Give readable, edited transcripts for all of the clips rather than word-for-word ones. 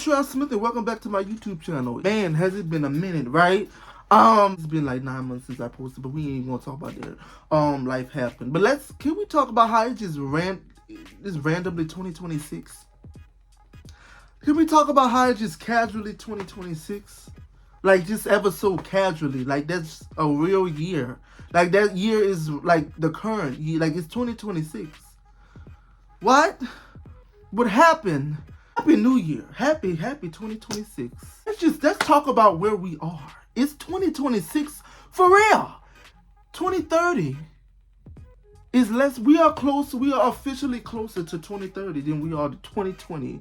Sherrod Smith and welcome back to my YouTube channel. Man, has it been a minute, right? It's been like 9 months since I posted, but we ain't gonna talk about that. Life happened. But can we talk about how it just randomly 2026? Can we talk about how it just casually 2026? Like just ever so casually, like that's a real year. Like that year is like the current year, like it's 2026. What? What happened? Happy New Year. Happy 2026. Let's talk about where we are. It's 2026 for real. 2030 is less. We are officially closer to 2030 than we are to 2020.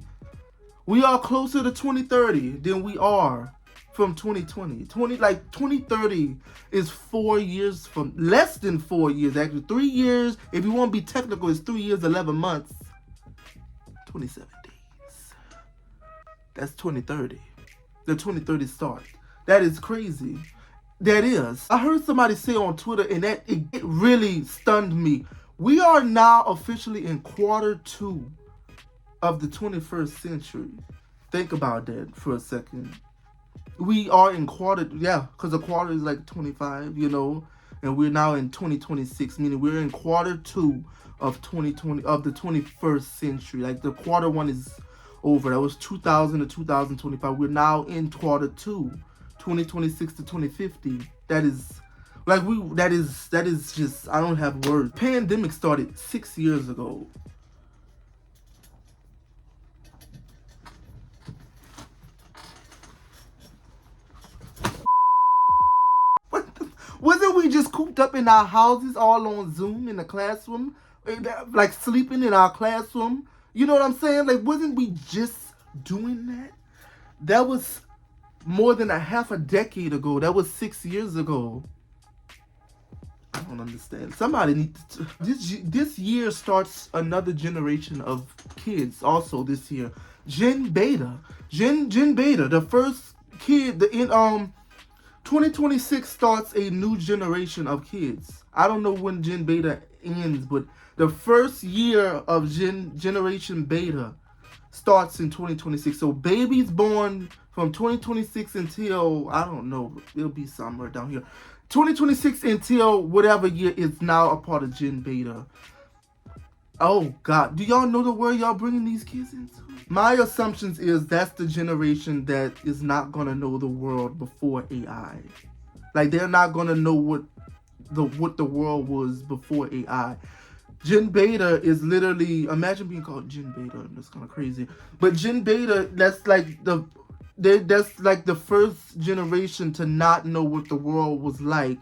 We are closer to 2030 than we are from 2020. 2030 is 4 years from, less than 4 years actually. 3 years, if you want to be technical, it's 3 years, 11 months, 27 days. That's 2030. The 2030 start. That is crazy. That is. I heard somebody say on Twitter, and it really stunned me. We are now officially in Q2 of the 21st century. Think about that for a second. We are in because a quarter is like 25, and we're now in 2026, meaning we're in Q2 of 2020 of the 21st century. Like the Q1 is over. That was 2000 to 2025. We're now in Q2, 2026 to 2050. That is just, I don't have words. Pandemic started 6 years ago. Wasn't we just cooped up in our houses all on Zoom in the classroom? Like sleeping in our classroom? You know what I'm saying? Like, wasn't we just doing that? That was more than a half a decade ago. That was 6 years ago. I don't understand. Somebody needs to... This year starts another generation of kids also this year. Gen Beta. Gen Beta. The first kid, 2026 starts a new generation of kids. I don't know when Gen Beta ends, but the first year of Generation Beta starts in 2026. So babies born from 2026 until, I don't know, it'll be somewhere down here. 2026 until whatever year is now a part of Gen Beta. Oh, God. Do y'all know the world y'all bringing these kids into? My assumptions is that's the generation that is not going to know the world before AI. Like, they're not going to know what the world was before AI. Gen Beta is literally, imagine being called Gen Beta. That's kind of crazy. But Gen Beta, that's like the first generation to not know what the world was like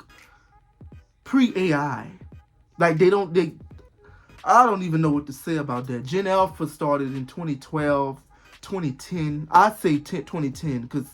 pre-AI. Like, I don't even know what to say about that. Gen Alpha started in 2012, 2010. I'd say 2010 because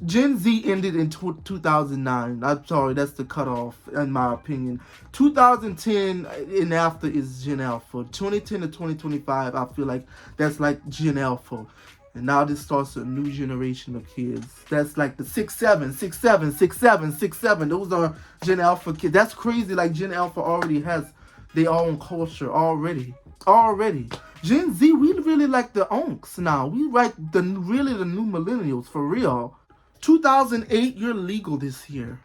Gen Z ended in 2009. I'm sorry, that's the cutoff in my opinion. 2010 and after is Gen Alpha. 2010 to 2025, I feel like that's like Gen Alpha. And now this starts a new generation of kids. That's like the 6'7", 6'7", 6'7", 6'7". Those are Gen Alpha kids. That's crazy. Like Gen Alpha already has their own culture already. Gen Z, we really like the onks now. We like the new millennials for real. 2008, you're legal this year.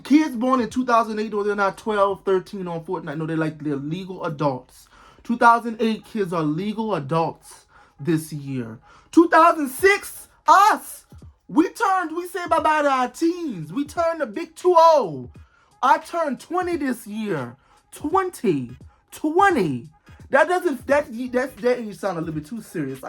Kids born in 2008, or they're not 12, 13 on Fortnite. No, they're legal adults. 2008 kids are legal adults this year. 2006, us. We say bye-bye to our teens. We turned the big 2-0. I turned 20 this year. 20. That age sound a little bit too serious.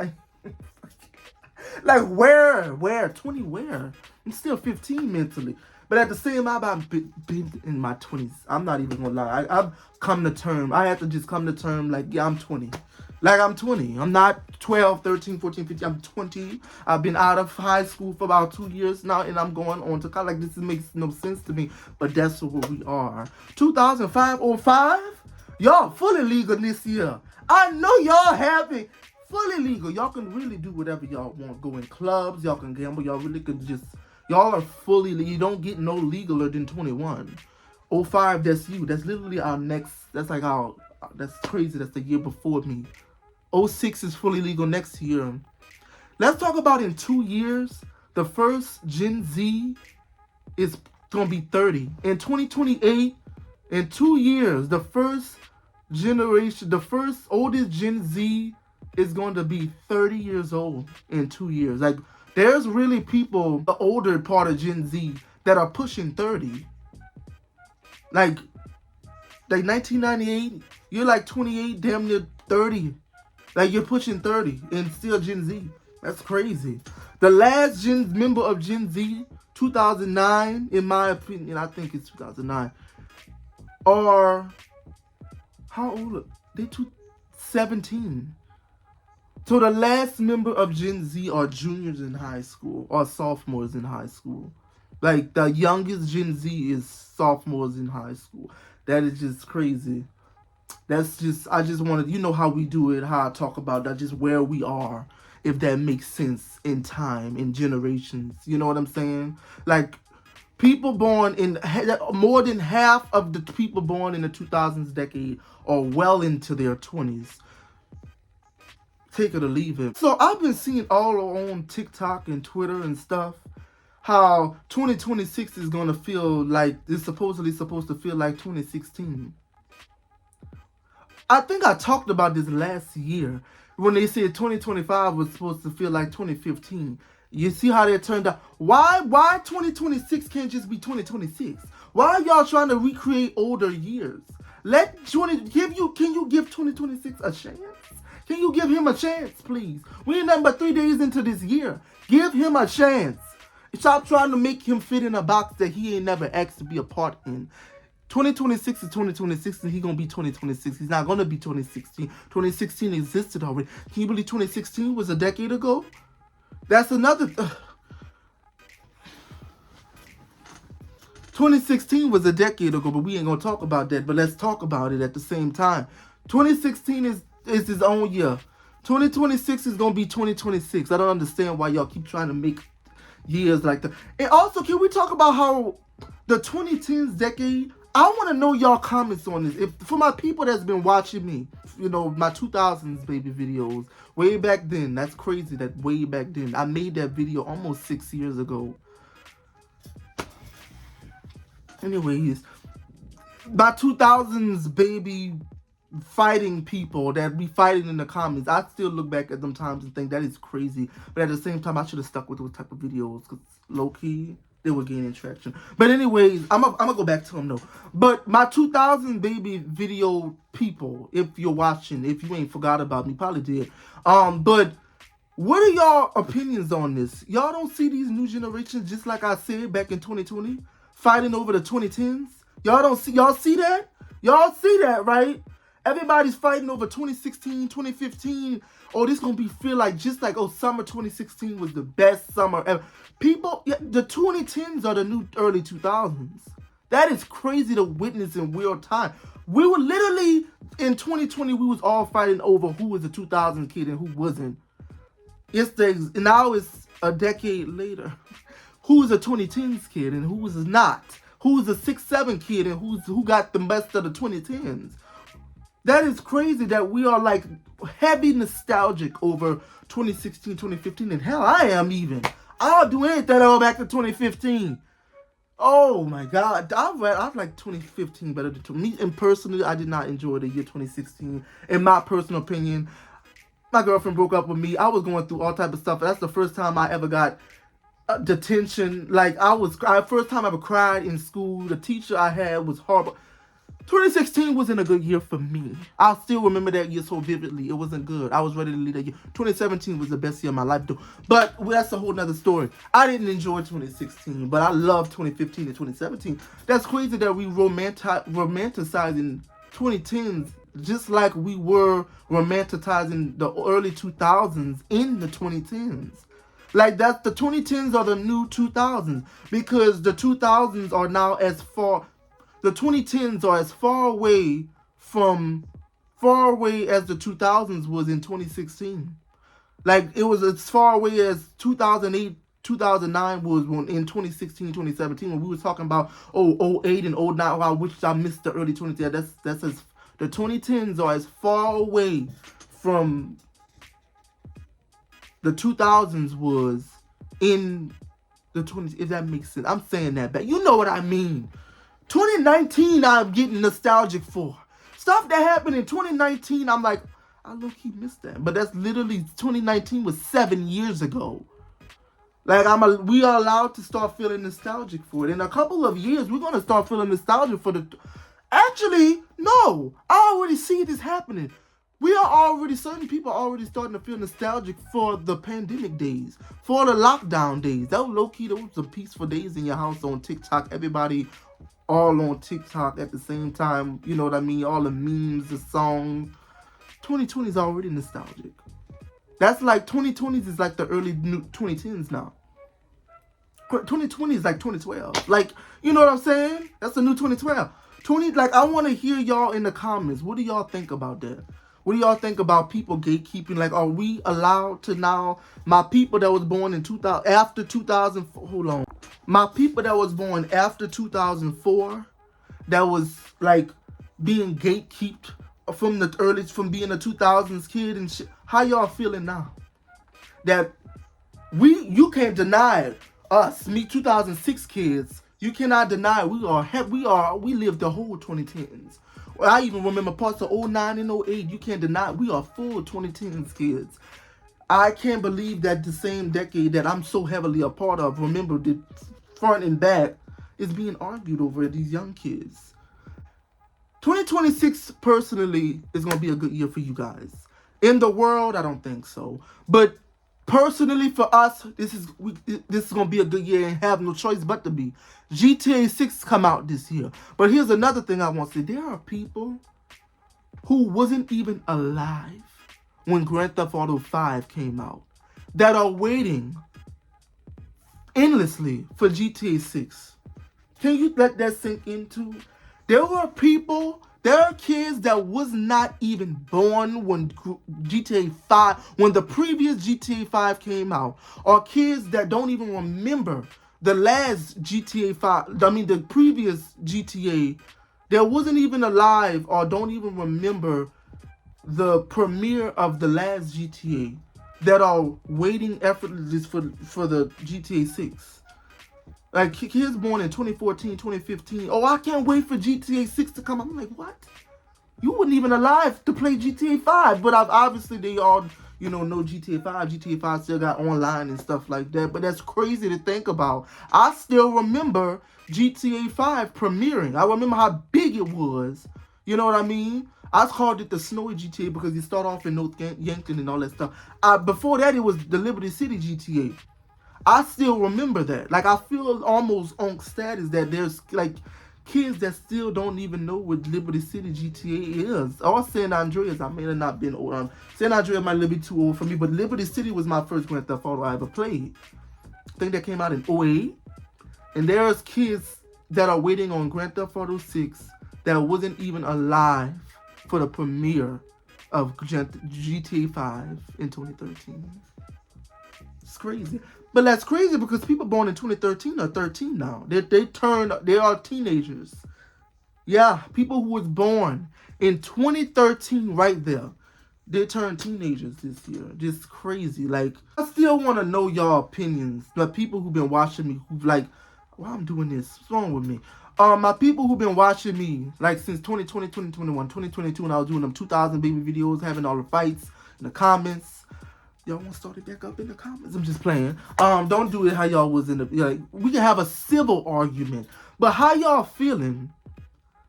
Like where? 20 where? I'm still 15 mentally. But at the same time, I've been in my 20s. I'm not even gonna lie. I've come to term. I have to just come to term like, yeah, I'm 20. Like I'm 20. I'm not 12, 13, 14, 15. I'm 20. I've been out of high school for about 2 years now, and I'm going on to college. Like, this makes no sense to me, but that's what we are. 2005, 05? Y'all fully legal this year. I know y'all happy. Fully legal. Y'all can really do whatever y'all want. Go in clubs. Y'all can gamble. Y'all really could just... Y'all are fully... You don't get no legaler than 21. 05, that's you. That's literally our next... That's like our... That's crazy. That's the year before me. 06 is fully legal next year. Let's talk about in 2 years, the first Gen Z is going to be 30. In 2028, in 2 years, the first generation, the first oldest Gen Z is going to be 30 years old in 2 years. Like, there's really people, the older part of Gen Z, that are pushing 30. Like 1998, you're like 28, damn near 30. Like, you're pushing 30 and still Gen Z. That's crazy. The last member of Gen Z, 2009, in my opinion, I think it's 2009, are, how old are they? 17. So the last member of Gen Z are juniors in high school or sophomores in high school. Like, the youngest Gen Z is sophomores in high school. That is just crazy. That's just, I just wanted, you know how we do it, how I talk about that, just where we are, if that makes sense in time, in generations. You know what I'm saying? Like, people born in, more than half of the people born in the 2000s decade are well into their 20s. Take it or leave it. So I've been seeing all on TikTok and Twitter and stuff how 2026 is going to feel like, it's supposedly supposed to feel like 2016. I think I talked about this last year when they said 2025 was supposed to feel like 2015. You see how that turned out? Why 2026 can't just be 2026? Why are y'all trying to recreate older years? Can you give 2026 a chance? Can you give him a chance, please? We ain't nothing but 3 days into this year. Give him a chance. Stop trying to make him fit in a box that he ain't never asked to be a part in. 2026 is 2026 and he gonna be 2026. He's not gonna be 2016. 2016 existed already. Can you believe 2016 was a decade ago? That's another 2016 was a decade ago, but we ain't gonna talk about that. But let's talk about it at the same time. 2016 is his own year. 2026 is gonna be 2026. I don't understand why y'all keep trying to make years like that. And also, can we talk about how the 2010s decade? I want to know y'all comments on this. If for my people that's been watching me, you know, my 2000s baby videos way back then. That's crazy. That way back then, I made that video almost 6 years ago. Anyways, my 2000s baby fighting people that be fighting in the comments, I still look back at them times and think that is crazy. But at the same time, I should have stuck with those type of videos because low key they were gaining traction. But anyways, I'm gonna go back to them though. But my 2000 baby video people, if you're watching, if you ain't forgot about me, probably did. But what are y'all opinions on this? Y'all don't see these new generations, just like I said back in 2020, fighting over the 2010s? Y'all see that? Y'all see that, right? Everybody's fighting over 2016, 2015. Oh, this gonna feel like just like, oh, summer 2016 was the best summer ever. People, the 2010s are the new early 2000s. That is crazy to witness in real time. We were literally, in 2020, we was all fighting over who was a 2000 kid and who wasn't. Now it's a decade later. Who's a 2010s kid and who was not? Who's a 6'7" kid and who got the best of the 2010s? That is crazy that we are like heavy nostalgic over 2016, 2015, and hell, I am even. I'll do anything all back to 2015. Oh my God, I like 2015 better than me. And personally, I did not enjoy the year 2016. In my personal opinion, my girlfriend broke up with me. I was going through all type of stuff. That's the first time I ever got detention. Like first time I ever cried in school. The teacher I had was horrible. 2016 wasn't a good year for me. I still remember that year so vividly. It wasn't good. I was ready to leave that year. 2017 was the best year of my life, though. But that's a whole nother story. I didn't enjoy 2016, but I love 2015 and 2017. That's crazy that we romanticizing 2010s just like we were romanticizing the early 2000s in the 2010s. Like, that's the 2010s are the new 2000s because the 2000s are now the 2010s are as far away as the 2000s was in 2016. Like, it was as far away as 2008, 2009 was in 2016, 2017 when we were talking about 08 and 09, which I missed the early 2010s. That's as the 2010s are as far away from the 2000s was in the 20s, if that makes sense. I'm saying that back. You know what I mean. 2019, I'm getting nostalgic for. Stuff that happened in 2019, I'm like, I low-key missed that. But that's literally, 2019 was 7 years ago. Like, we are allowed to start feeling nostalgic for it. In a couple of years, we're going to start feeling nostalgic for the... Actually, no. I already see this happening. Certain people are already starting to feel nostalgic for the pandemic days, for the lockdown days. That was low-key, those were some peaceful days in your house on TikTok. Everybody all on TikTok at the same time. You know what I mean? All the memes, the songs. 2020 is already nostalgic. That's like 2020s is like the early new 2010s now. 2020 is like 2012. Like, you know what I'm saying? That's the new 2012. I want to hear y'all in the comments. What do y'all think about that? What do y'all think about people gatekeeping? Like, are we allowed to now, my people that was born in 2000, after 2000, hold on. My people that was born after 2004, that was like being gatekeeped from being a 2000s kid and shit. How y'all feeling now? That you can't deny us, me 2006 kids, you cannot deny we lived the whole 2010s. Well, I even remember parts of 09 and 08. You can't deny we are full 2010s kids. I can't believe that the same decade that I'm so heavily a part of, remember, the front and back, is being argued over these young kids. 2026, personally, is going to be a good year for you guys. In the world, I don't think so. But personally, for us, this is going to be a good year and have no choice but to be. GTA 6 come out this year. But here's another thing I want to say. There are people who wasn't even alive when Grand Theft Auto 5 came out that are waiting endlessly for GTA 6. Can you let that sink into? There are kids that was not even born when GTA 5, when the previous GTA 5 came out, or kids that don't even remember the last GTA 5, the previous GTA, that wasn't even alive or don't even remember the premiere of the last GTA, that are waiting effortlessly for the GTA 6. Like, kids born in 2014, 2015. Oh, I can't wait for GTA 6 to come. I'm like, what? You weren't even alive to play GTA 5. But obviously, they all, know GTA 5. GTA 5 still got online and stuff like that. But that's crazy to think about. I still remember GTA 5 premiering. I remember how big it was. You know what I mean? I called it the Snowy GTA because you start off in North Yankton and all that stuff. Before that, it was the Liberty City GTA. I still remember that. Like, I feel almost on status that there's, like, kids that still don't even know what Liberty City GTA is. Or San Andreas. I may have not been old. San Andreas might be too old for me, but Liberty City was my first Grand Theft Auto I ever played. I think that came out in 2008. And there's kids that are waiting on Grand Theft Auto 6 that wasn't even alive for the premiere of GTA 5 in 2013. It's crazy. But that's crazy because people born in 2013 are 13 now. They are teenagers. Yeah, people who was born in 2013 right there, they turned teenagers this year. Just crazy. Like, I still want to know y'all opinions. The people who've been watching me, who've like, why I'm doing this? What's wrong with me? My people who've been watching me, like, since 2020, 2021, 2022, and I was doing them 2000 baby videos, having all the fights in the comments. Y'all want to start it back up in the comments? I'm just playing. Don't do it how y'all was in the... Like, we can have a civil argument. But how y'all feeling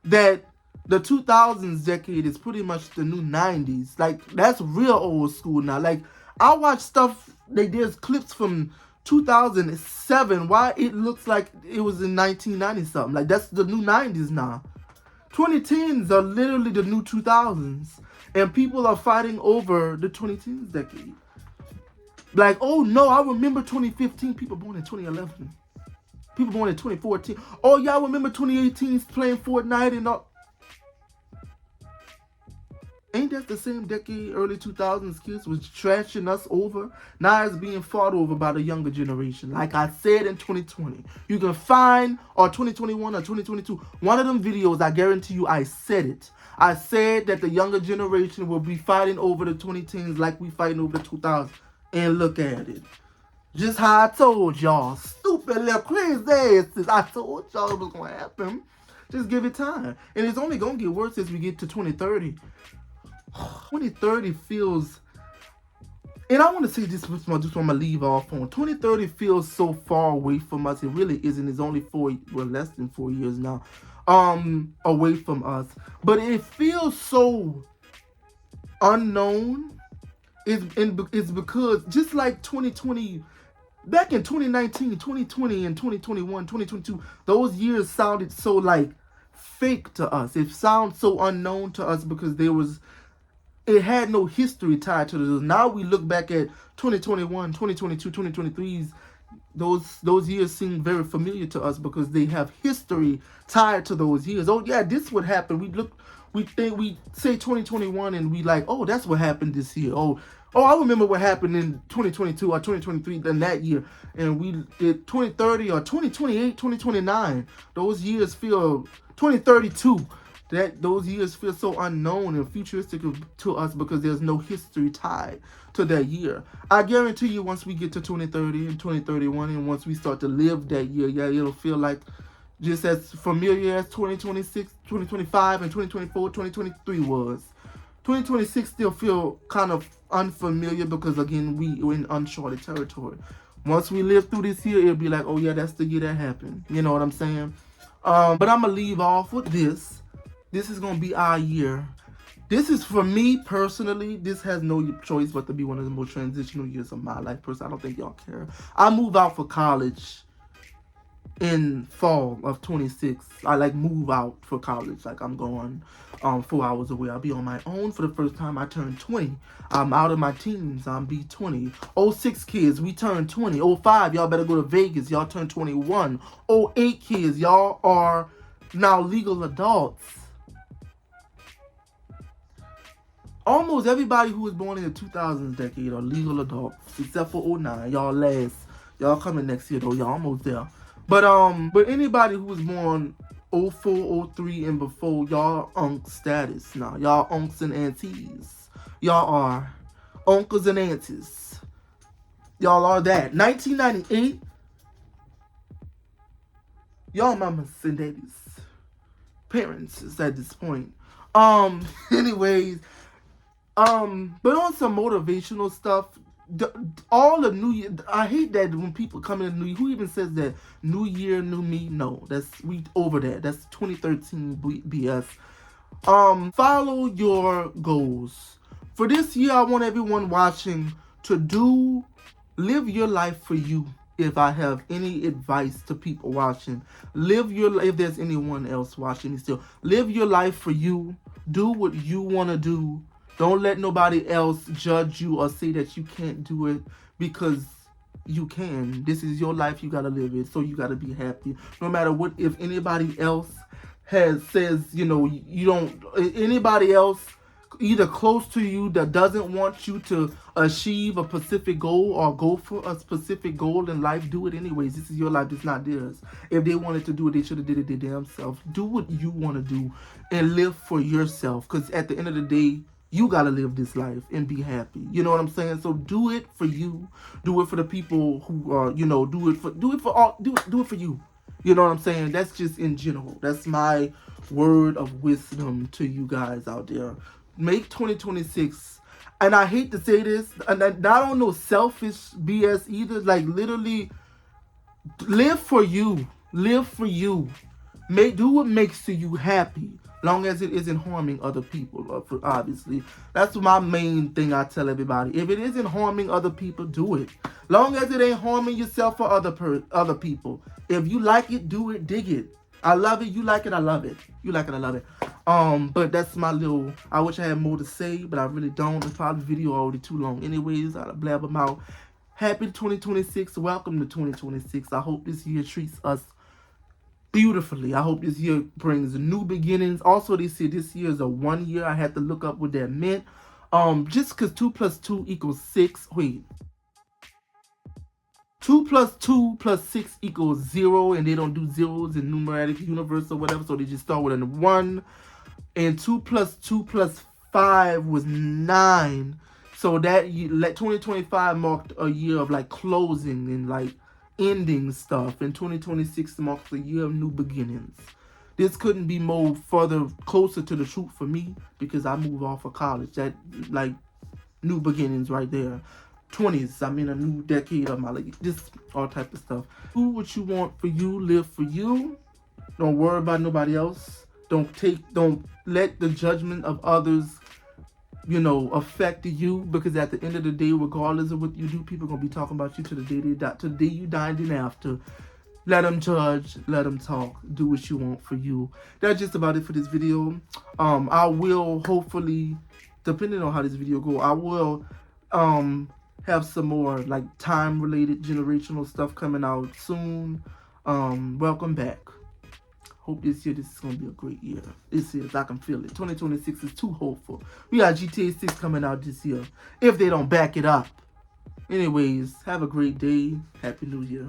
that the 2000s decade is pretty much the new 90s? Like, that's real old school now. Like, I watch stuff... Like, there's clips from 2007. Why it looks like it was in 1990-something. Like, that's the new 90s now. 2010s are literally the new 2000s. And people are fighting over the 2010s decade. Like, oh no, I remember 2015, people born in 2011. People born in 2014. Oh, y'all remember 2018 playing Fortnite and all. Ain't that the same decade, early 2000s kids was trashing us over? Now it's being fought over by the younger generation. Like I said in 2020. You can find, or 2021 or 2022, one of them videos, I guarantee you I said it. I said that the younger generation will be fighting over the 2010s like we fighting over the 2000s. And look at it. Just how I told y'all. Stupid little crazy asses. I told y'all it was going to happen. Just give it time. And it's only going to get worse as we get to 2030. 2030 feels... And I want to say this, just want to leave off on. 2030 feels so far away from us. It really isn't. It's only less than 4 years now, away from us. But it feels so unknown. It's because just like 2020, back in 2019, 2020, and 2021, 2022, those years sounded so like fake to us. It sounds so unknown to us because it had no history tied to this. Now we look back at 2021, 2022, 2023's, those years seem very familiar to us because they have history tied to those years. Oh yeah, this would happen. We say 2021 and we like, oh, that's what happened this year. Oh, I remember what happened in 2022 or 2023 than that year. And we did 2030 or 2028, 2029. Those years feel 2032. Those years feel so unknown and futuristic to us because there's no history tied to that year. I guarantee you once we get to 2030 and 2031 and once we start to live that year, yeah, it'll feel like just as familiar as 2026, 2025, and 2024, 2023 was. 2026 still feel kind of unfamiliar because, again, we're in uncharted territory. Once we live through this year, it'll be like, oh yeah, that's the year that happened. You know what I'm saying? But I'm going to leave off with this. This is going to be our year. This is, for me personally, this has no choice but to be one of the most transitional years of my life. Personally, I don't think y'all care. I move out for college in fall of 26. I move out for college. I'm going 4 hours away. I'll be on my own for the first time. I turn 20. I'm out of my teens. I'm be 20. 06 kids, we turn 20. 05, y'all better go to Vegas. Y'all turn 21. 08 kids, y'all are now legal adults. Almost everybody who was born in the 2000s decade are legal adults, except for 09. Y'all coming next year though. Y'all almost there. But anybody who was born 04, 03, and before, y'all unk status now. Y'all unks and aunties. Y'all are uncles and aunties. Y'all are that. 1998, y'all mamas and daddies. Parents is at this point. Anyways, but on some motivational stuff, all the New Year, I hate that when people come in the New Year, who even says that New Year, New Me? No, we over that. That's 2013 BS. Follow your goals. For this year, I want everyone watching to live your life for you. If I have any advice to people watching, if there's anyone else watching me still, live your life for you. Do what you want to do. Don't let nobody else judge you or say that you can't do it, because you can. This is your life. You got to live it. So you got to be happy. No matter what, if anybody else says, you don't, anybody else either close to you that doesn't want you to achieve a specific goal or go for a specific goal in life, do it anyways. This is your life. It's not theirs. If they wanted to do it, they should have did it their damn self. Do what you want to do and live for yourself, because at the end of the day, you gotta live this life and be happy. You know what I'm saying? So do it for you. Do it for the people who are, do it for you. You know what I'm saying? That's just in general. That's my word of wisdom to you guys out there. Make 2026, and I hate to say this, and not on no selfish BS either. Literally, live for you. Live for you. Do what makes you happy, long as it isn't harming other people. Obviously, that's my main thing I tell everybody. If it isn't harming other people, do it. Long as it ain't harming yourself or other people. If you like it, do it. Dig it. I love it. You like it. I love it. You like it. I love it. But that's my little. I wish I had more to say, but I really don't. It's probably video already too long. Anyways, I blab them out. Happy 2026. Welcome to 2026. I hope this year treats us beautifully. I hope this year brings new beginnings. Also, they say this year is a 1 year. I had to look up what that meant. Just because 2 + 2 = 6. Wait. 2 + 2 + 6 = 0, and they don't do zeros in numeric universe or whatever, so they just start with a 1. And 2 + 2 + 5 was 9. So that like 2025 marked a year of like closing and like ending stuff, and 2026 marks a year of new beginnings. This couldn't be more further closer to the truth for me because I moved off of college. That like new beginnings right there. 20s, I'm in a new decade of my life. Just all type of stuff. Do what you want for you, live for you. Don't worry about nobody else. Don't let the judgment of others, affect you, because at the end of the day, regardless of what you do, people gonna be talking about you to the day they die, to the day you die, and then after. Let them judge, let them talk, do what you want for you. That's just about it for this video. I will hopefully, depending on how this video go, I will have some more like time related generational stuff coming out soon. Welcome back. Hope this is gonna be a great year. This is, I can feel it. 2026 is too hopeful. We got GTA 6 coming out this year, if they don't back it up. Anyways, have a great day. Happy New Year.